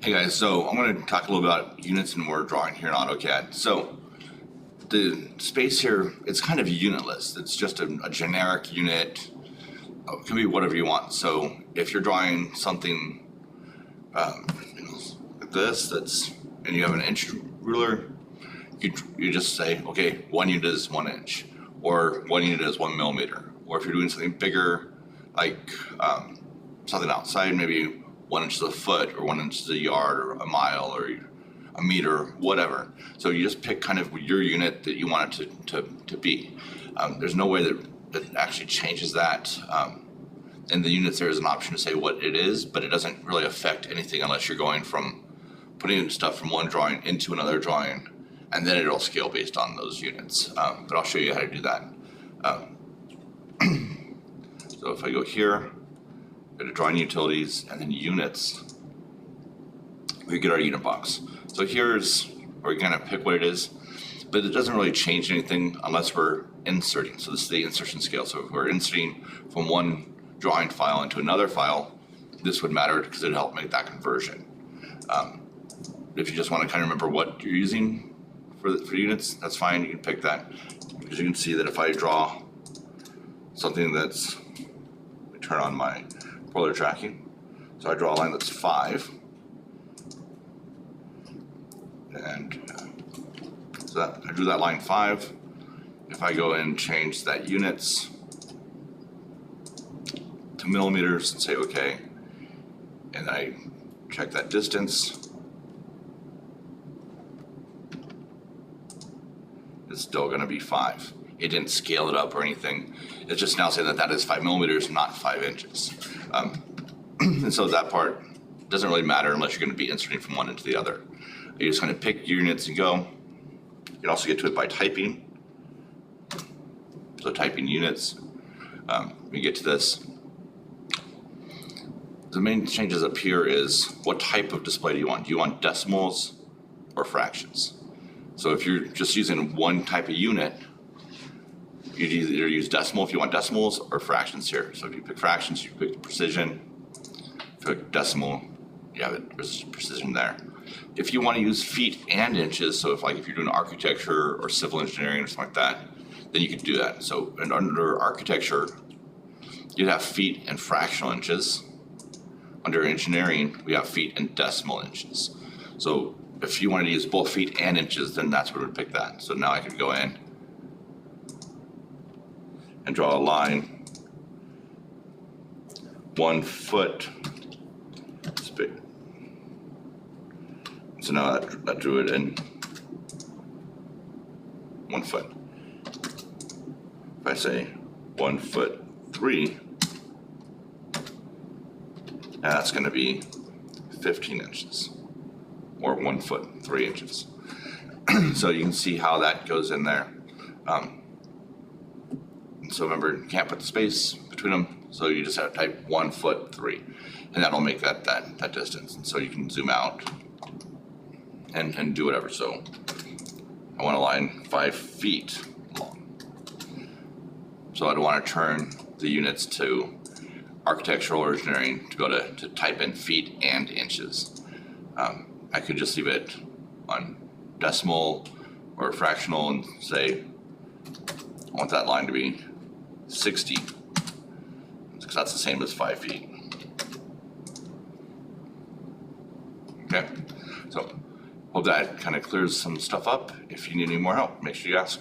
Hey guys, so I'm going to talk a little about units and word drawing here in AutoCAD. So the space here, it's kind of unitless. It's just a generic unit. It can be whatever you want. So if you're drawing something like this, and you have an inch ruler, you just say, okay, 1 unit is 1 inch, or 1 unit is 1 millimeter. Or if you're doing something bigger, like something outside, maybe 1 inch is a foot, or 1 inch is a yard, or a mile, or a meter, whatever. So you just pick kind of your unit that you want it to be. There's no way that it actually changes that. In the units, there is an option to say what it is, but it doesn't really affect anything unless you're going from putting stuff from one drawing into another drawing, and then it'll scale based on those units. But I'll show you how to do that. So if I go here, go to drawing utilities and then units, we get our unit box. So here's where we kind of pick what it is, but it doesn't really change anything unless we're inserting. So this is the insertion scale. So if we're inserting from one drawing file into another file, this would matter because it'd help make that conversion. If you just want to kind of remember what you're using for units, that's fine. You can pick that. Because you can see that if I draw something that's, let me turn on my polar tracking. So I draw a line that's 5. And so that, I drew that line 5. If I go and change that units to millimeters and say okay, and I check that distance, it's still going to be 5. It didn't scale it up or anything. It's just now saying that that is 5 millimeters, not 5 inches. And so that part doesn't really matter unless you're going to be inserting from one into the other. You just kind of pick units and go. You can also get to it by typing. So typing units, we get to this. The main changes up here is what type of display do you want? Do you want decimals or fractions? So if you're just using one type of unit, you'd either use decimal if you want decimals or fractions here. So if you pick fractions, you pick precision. If you pick decimal, you have it, there's precision there. If you want to use feet and inches, so if you're doing architecture or civil engineering or something like that, then you could do that. So and under architecture, you'd have feet and fractional inches. Under engineering, we have feet and decimal inches. So if you wanted to use both feet and inches, then that's where we would pick that. So now I could go in and draw a line 1 foot. So now that drew it in 1 foot. If I say 1 foot 3, that's going to be 15 inches, or 1 foot 3 inches. So you can see how that goes in there. So remember, you can't put the space between them, so you just have to type 1 foot 3, and that'll make that distance. And so you can zoom out and do whatever. So I want a line 5 feet long. So I don't want to turn the units to architectural or engineering to go to type in feet and inches. I could just leave it on decimal or fractional and say I want that line to be 60, because that's the same as 5 feet. Okay, so hope that kind of clears some stuff up. If you need any more help, make sure you ask.